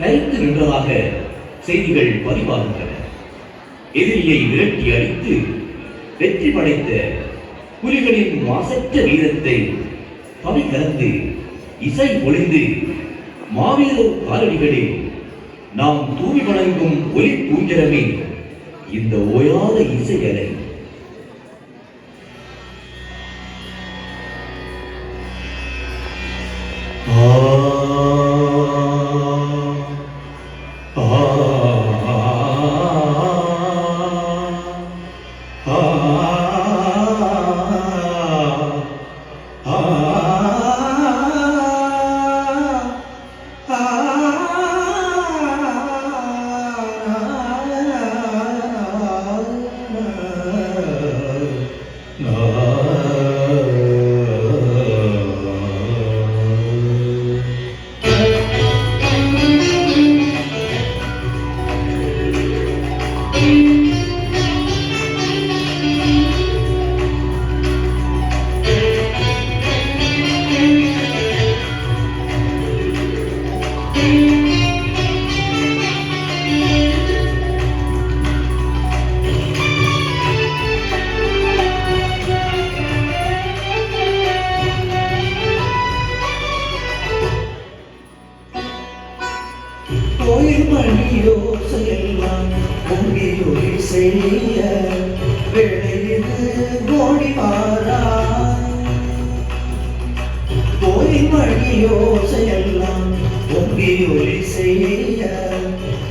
கருத்து நின்றதாக செய்திகள் பதிவாகின்றன. எதிரியை விரட்டி அடித்து வெற்றி படைத்த புலிகளின் மாசற்ற வீரத்தை கவி கலந்து இசை பொழிந்து மாவீரர் காலடிகளில் நாம் தூவி வணங்கும் ஒலி பூஞ்சரமே இந்த ஓயாத இசை அலை. மணியோசையெல்லாம் பொங்கியொலி செய்ய வேளையிது கோடி வாராய். கோயில் மணியோசையெல்லாம் பொங்கியொலி செய்ய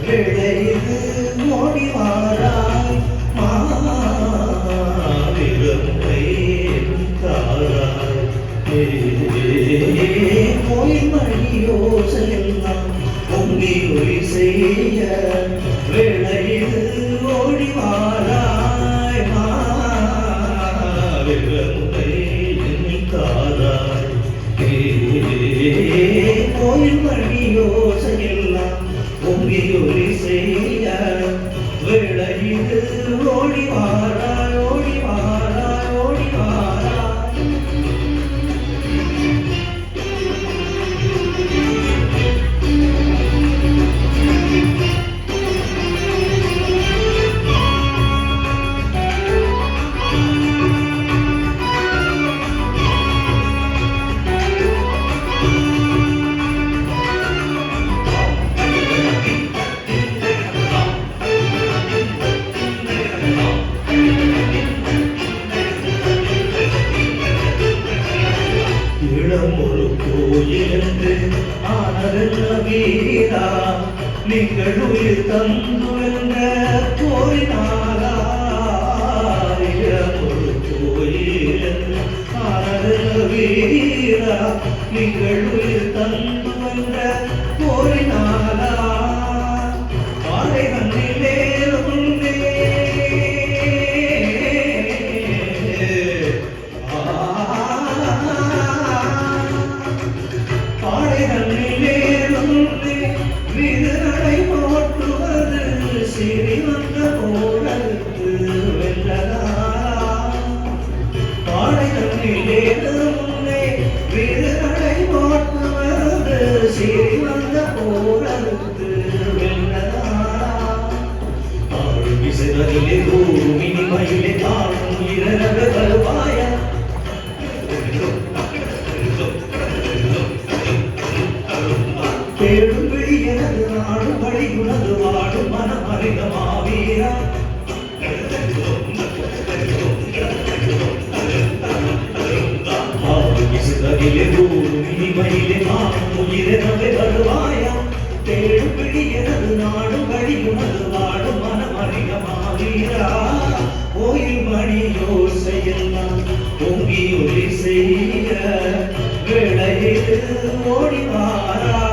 வேளையிது கோடி வாராய். மாவிரமுறை தாராய். கோயில் மணியோசையெல்லாம் பொங்கி ஒளி செய்ய வேளையில் ஓடி வாராய். மாவிரமுறை தாராய். கோயில் மணியோசையெல்லாம் பொங்கி ஒளி செய்ய வேளையில் ஓடி வாராய். ஓடி வாராய். ஓடி வாராய். ஒரு கோயிலென்று ஆனதென்ன வீரா, நீங்கள் உயிர் தந்துவென்ற கோரினாரா. ஒரு கோயிலென்று ஆனதென்ன வீரா, நீங்கள் உயிர் தந்துவென்ற கோரினாரா. பாறை கண்ணிலே மயிலே காணும் இரவு வருவாயா. தேடும் எனது நாடு படி உனது வாடும் மனம் அறிக மாவீரா. மயிலே காணும் இரவு வருவாயா. தேடும் எனது நாடு படி உனது வாடும் மனம் அறிக மாவீரா. கோயில் மணியோசையெல்லாம் பொங்கி ஒளி செய்ய வேளையில் ஓடி வாராய்.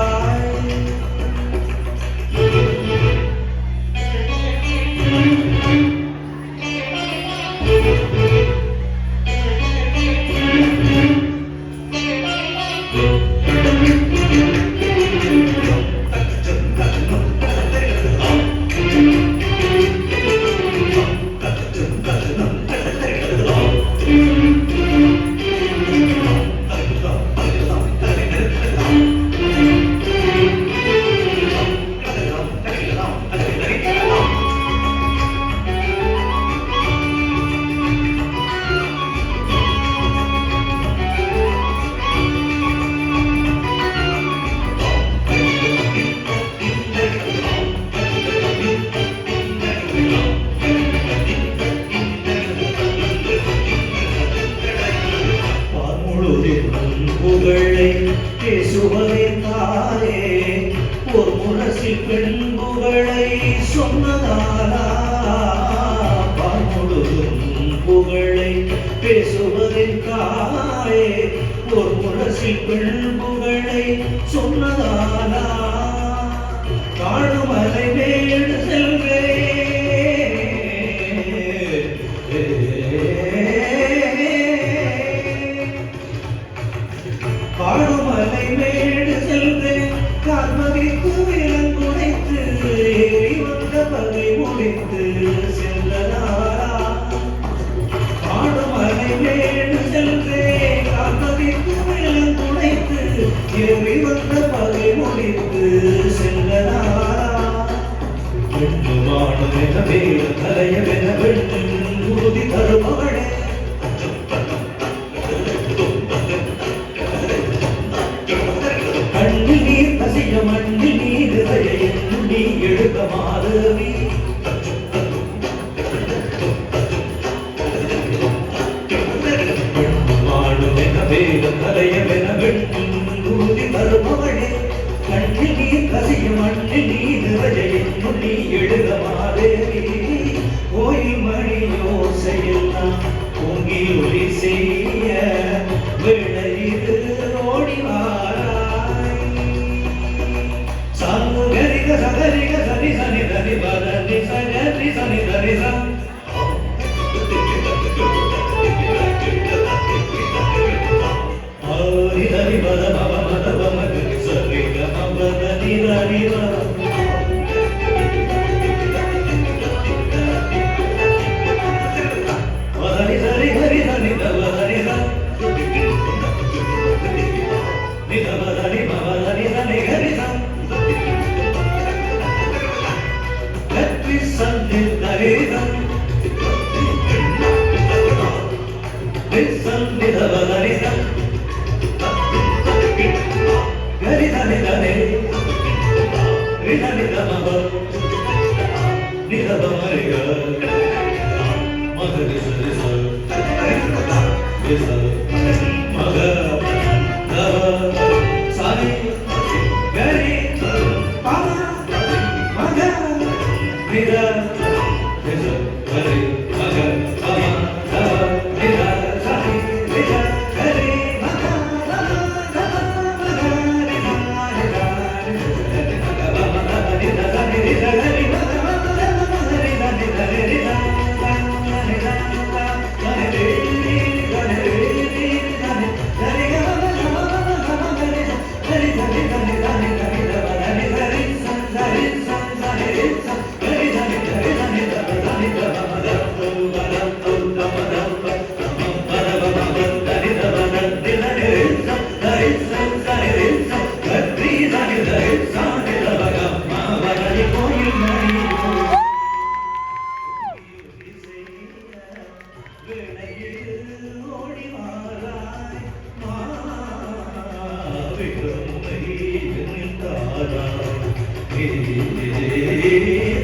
பெண் புகழை சொன்னதாலா முழுதும் புகழை பேசுவதற்காயே ஒரு முரசி பெண் புகழை சொன்னதாலா காணுமலை மேடு செல்வே காணுமலை மேடு செல்வேன் கார்மதிக்கு விலங்குடைத்து ஏறி வந்த பகை முடித்து செல்லலாரா காணுமலை மேடு செல்வேன் கார்மதிக்கு விலங்குடைத்து ஏறி வந்த பகை முடித்து செல்லலாரா வெண்ணு வாழுமென வேறு தலையவென வெண்ணு உறுதி தருமவளே கண்ணில் நீர் கசிய மண்ணில் நீர் இதயம் நீ எழுத மாதவி வாழுமென வேத கலையமென வெண்ணும் உறுதி தருமவளே கண்ணில் நீர் கசிய மண்ணில் நீர் இதயம் நீ எழுத மாதவி கோயில் மணி யோசையெல்லாம் பொங்கி ஒளி செய்ய விளையிது ஓடிவாராய் சாங்கு கரிக சகரிக சரி சனி தனி பதனி சகரி சனி தனி சம் ஆரி தனி பத பவ மத பம கரி சரி கம பதனி தனி பவ மதனி சரி ஹரி தனி தவ தனி சம் நிதமதனி மவதனி தனி ஹரி சம் கத்வி சந்தி தரிதம் விசம் நிதமதனிதம் ஹரி தனி தனி ரிதனி தமப நிதமரிக மகரி சரி சரி மக தவ சரி கரி பம மக நித நித கரி மக பம தவ நித சரி நித கரி மக தவ தவ மக நித நித நித சரி நித கரி மக நித நித நித நித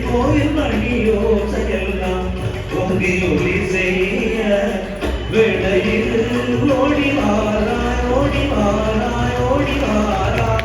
கோயில் மணியோ செயலாம் பொங்கியொலி செய்ய வேளையில் ஓடி வாராய் ஓடி வாராய் ஓடி வாராய்